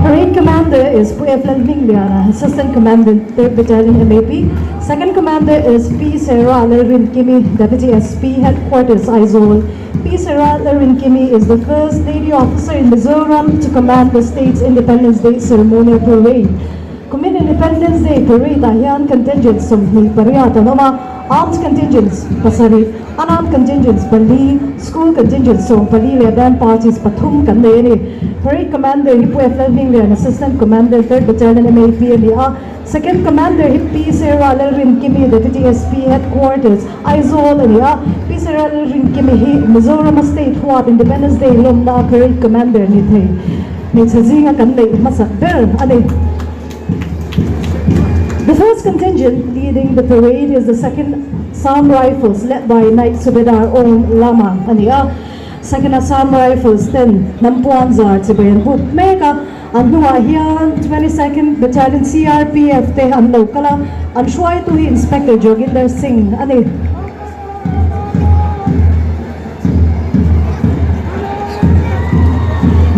Parade Commander is Pueblan Mingliana, Assistant Commandant, 3rd Battalion MAP. Second Commander is P. Sarah Lerwin Kimi, Deputy SP Headquarters, Aizawl. P. Sarah Lerwin Kimi is the first lady officer in Mizoram to command the state's Independence Day ceremonial parade. Commit Independence Day parade ahian contingents sumhi pariyata noma armed contingents pasari unarmed contingents pali school contingents so pali le band parties pathum kanne parade commander hipu fleming and assistant commander 3rd battalion MAP and second commander P. Sarah Lerwin Kimi deputy SP headquarters Aizawl and P. Sarah Lerwin Kimi Mizoram state what Independence Day lomna parade commander ni the ni chazinga kanne masak ber ane. The first contingent leading the parade is the 2nd Assam Rifles led by Knight Subedar Om Lama Ania. 2nd Assam Rifles 10 Nampuan Zar Tibayan Buk Meka Anua Hian 22nd Battalion CRPF Te Anlo Kala Anshuai Tuhi Inspector Joginder Singh Ani.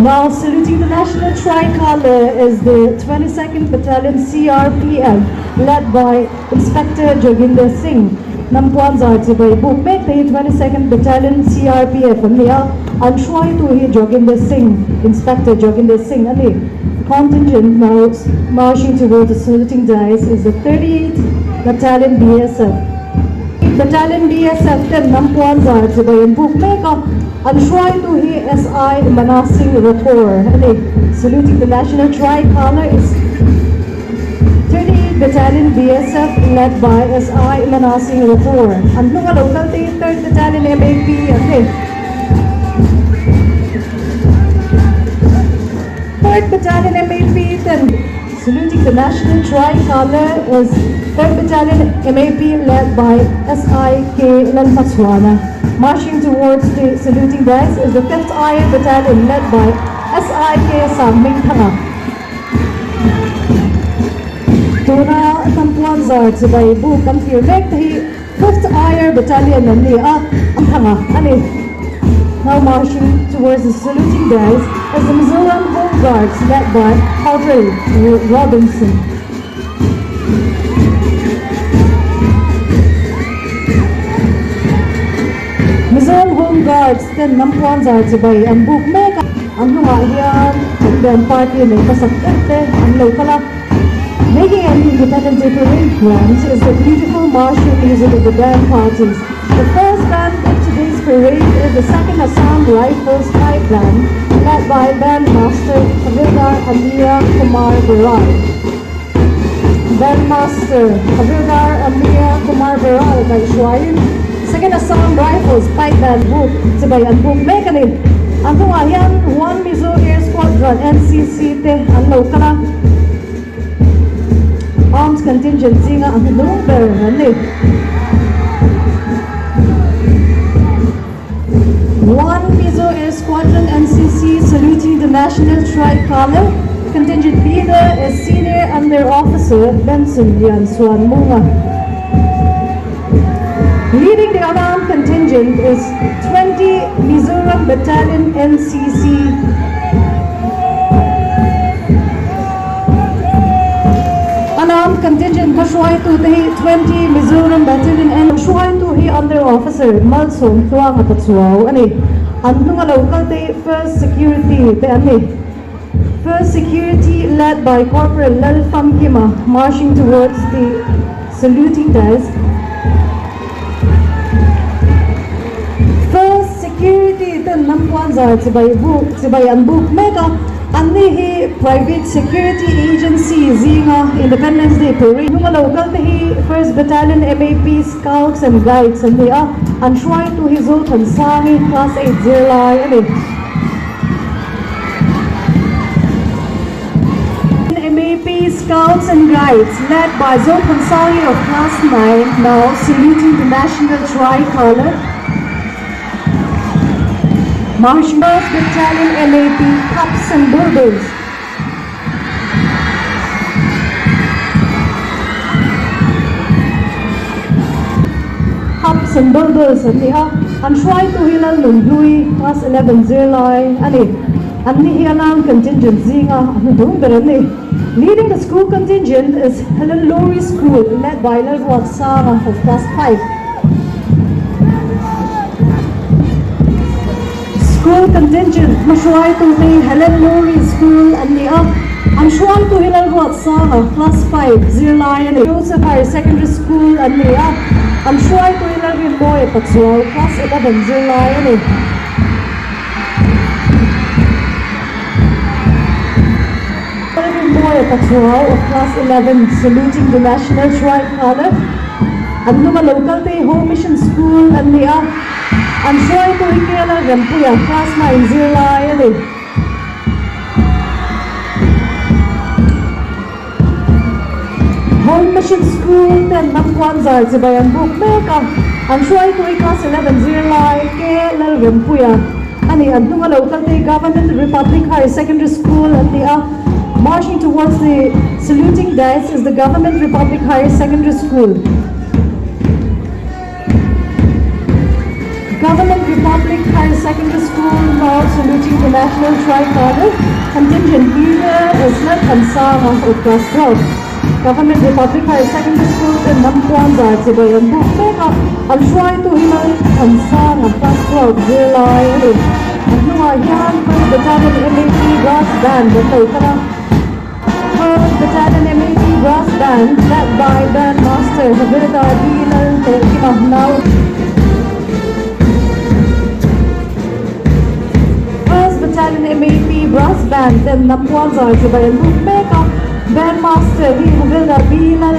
Now saluting the national tricolor is the 22nd Battalion CRPF led by Inspector Joginder Singh. Nampuan Zartibay Bukmek the 22nd Battalion CRPF Ania Anshuai Tuhi Joginder Singh, Inspector Joginder Singh Ani. Contingent now marching towards the saluting dice is the 38th Battalion BSF. Battalion BSF 10 Nampuan Zartibay Bukmek Anshuai Tuhi SI Manasing Rapport. Saluting the national tricolor is 38th Battalion BSF led by SI Manasing Rapport. And mga local 3rd Battalion MAP. 3rd Battalion MAP then. Saluting the national tricolor is 3rd Battalion MAP led by SIK Lanpaswana. Marching towards the saluting dice is the 5th Iron Battalion led by SIK Samming Thanga. Tuna Tampuan Zar Tibay Bu Kamfir Mekti 5th Iron Battalion and the Thanga. Now marching towards the saluting dice is the Mizoram Home Guards led by Audrey Robinson. Mizoram Home Guards then Nampuan Zartibay ang Bukmeka ang Hungahian and then party may pasakete ang lokala. Making an Independence Day parade grand is the beautiful martial music of the band parties. The first band in today's parade is the 2nd Assam Rifles High Band led by Bandmaster Havildar Amir Kumar Baral. Bandmaster Havildar Amir Kumar Baral by Shuayin. 2nd Assam Rifles Pipe Band Book Sibayan Book Mekanin ang Hungahian 1 Mizo Air Squadron NCC Te ang lokala armed contingency nga ang number hani 1 Mizo Air Squadron NCC saluting the national tricolor. Contingent leader is Senior Under Officer Benson Lian Swan Munga. Leading the unarmed contingent is 20 Mizoram Battalion NCC. Unarmed contingent Kashuai Tuhi 20 Mizoram Battalion and Kashuai Tuhi Under Officer Malsom Tuang Atatsuaw. Andung local te First Security te First Security led by Corporal Lal Famkima marching towards the saluting dice. Security then Nampuan Zar Tibayan Buk Meka Anihi Private Security Agency Zinga Independence Day Parade Nunga local tehi 1st Battalion MAP Scouts and Guides and they are Anshuai to Hizul Tansangi Class 8 Zirlai MAP Scouts and Guides led by Zoltan Sali of Class 9 now saluting the national tricolor. Marching 1st Battalion MAP Cups and Bourbons. Cups and Bourbons and Anshuai to Hilal Lunhui Class 11 Zirlai Anni hianang contingent zinga anudung berani. Leading the school contingent is Helen Lowry School, led by Lerwat Sara of class 5. School contingent Mashuai to the Helen Lowry School and the Amshuai to Lerwat Sara, class 5, Zirlai and Joseph Higher Secondary School and the Amshuai to Lerwin Boy Patsual, class 11, Zirlai and Patsual of class 11, saluting the national tricolour. And a local day home mission school and the I'm sure to Ikela Rampuya, class 9, Zirlai. Home mission school, then Namkwanza, Zibayan Bookmaker. I'm sure to class 11, Zirlai, Kela Rampuya. And the local day government Republic Higher Secondary School and the marching towards the saluting dais is the Government Republic Higher Secondary School. Government Republic Higher Secondary School now saluting the national tricolour. Contingent leader is Led Hansara of class 12. Government Republic Higher Secondary School in Namkwanza, Zibayan Bookmaker. I'll try to hear Hansara class 12, Zirlai. And now I hear the Battalion MAP brass band, Battalion MAP brass band led by Bandmaster Havilda Bilal now. First Battalion MAP brass band then Namkwanza Zibayan Bookmaker Bandmaster Havilda Bilal.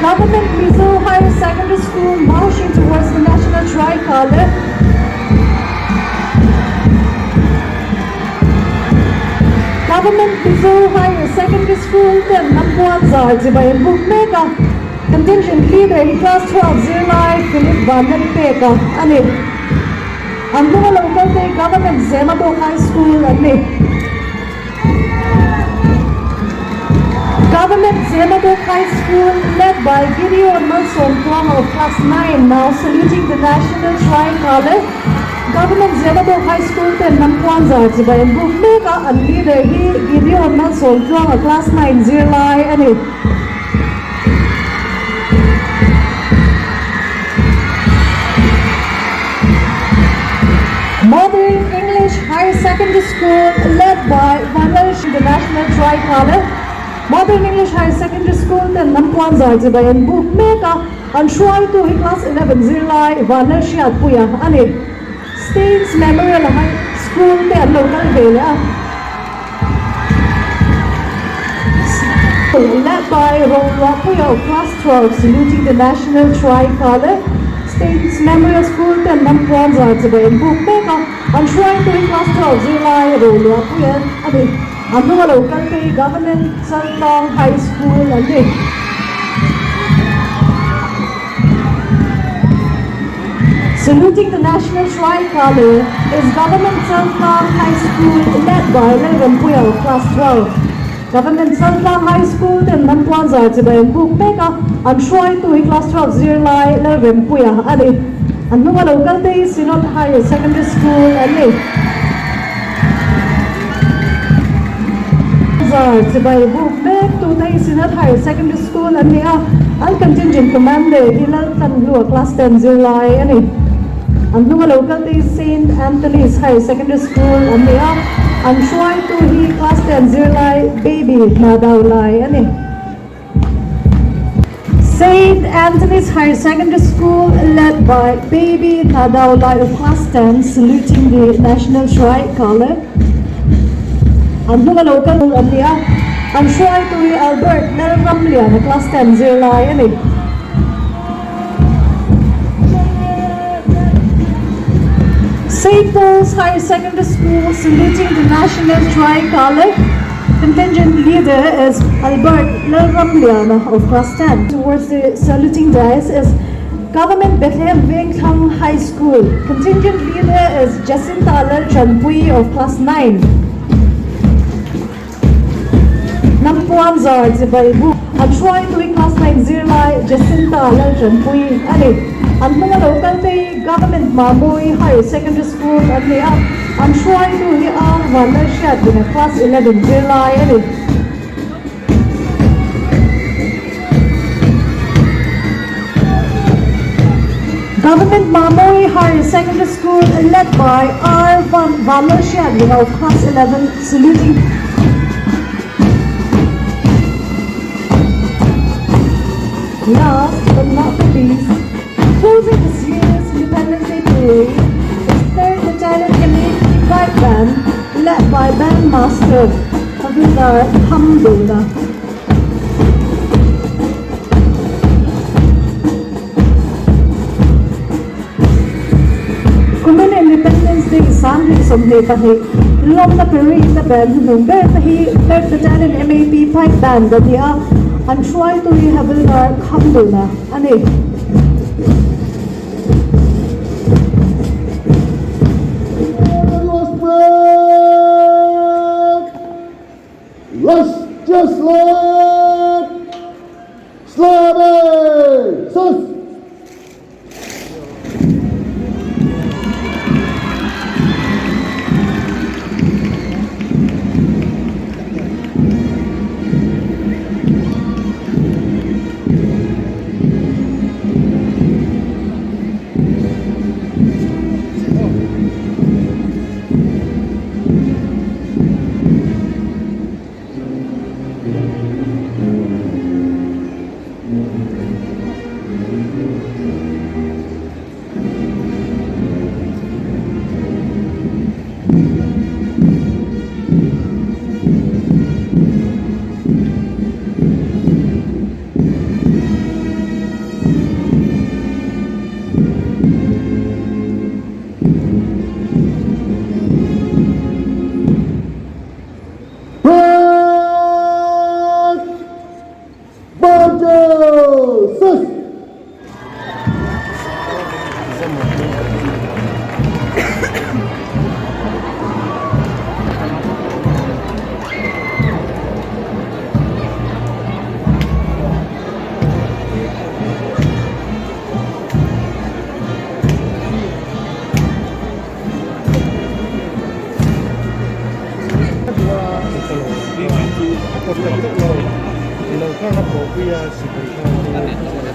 Government Aizawl Higher Secondary School marching towards the national tricolour. Government Aizawl Higher Secondary School, then Namkwanza, Zibayan Bookmaker. Contingent leader in class 12, Zirlai, Philip Vandenpeka, Ani. Ang mga local day government Zemado High School, Ani. Government Zemado High School, led by Gideon Manson Plum of class 9, now saluting the national tricolour. Government Zemado High School, then Namkwanza, Zibayan Bookmaker, and leader he, Gideon Manson Plum of class 9, Zirlai, Ani. Modern English Higher Secondary School, led by Vanelsh, the national tricolour. Modern English Higher Secondary School, then Namkwanza, Zibayan Bookmaker, and Shuai to class 11, Zirlai, Vanelsh, Puya, Ani. States Memorial High School, then local Vela. Led by Puya of class 12, saluting the national tricolour. States Memorial School, then Namkwanza, Zibayan Bookmaker, and Shuai to class 12, Zirlai, Puya, Ani. And the local day government Saltong High School and saluting the national tricolour is Government Saltong High School, led by Lerwin of class 12. Government Saltong High School in Namkwanza, Zibayan Bookmaker, and Shuai to class 12, Zirlai, Lerwin Puya, Ali. And the local day Sinot Higher Secondary School and Zibayan Bookmaker to the Sinot Higher Secondary School and the Contingent Commander Hilal Tanlua, class 10, Zirlai, and the local day St. Anthony's Higher Secondary School and the Shuai to he class 10, Zirlai, Baby Nadaulai, St. Anthony's Higher Secondary School, led by Baby Nadaulai of class 10, saluting the national tricolour. And the local and the Shuai to Albert Neramlia, class 10, Zirlai, St. Paul's Higher Secondary School, saluting the national tricolour. Contingent leader is Albert Neramlia of class 10. Towards the saluting dais is Government Bethlehem Wingthang High School. Contingent leader is Jacinta Chanpui of class 9. Namkwanza, Zibayan Bookmaker, and Shuai to class 9, Zirlai, Jacinta Chanpui, Ali. And mga local day Government Mamui Higher Secondary School and they are I'm trying to hear one shot in class 11 July. Government Mamui Higher Secondary School led by R. Valershad of class 11 saluting. Last but not the least, closing this year's Independence Day Parade is 3rd Battalion Community Pride Band led by Bandmaster Havildar Hamdullah. Kumana Independence Day Sunday Sunday Pahi Long na parade na band Number Pahi 3rd Battalion MAP Pride Band that they are I'm trying to Havildar Hamdullah Ani Let's just let Slavic sus. Di là các lầu thì là các lập bộ via sự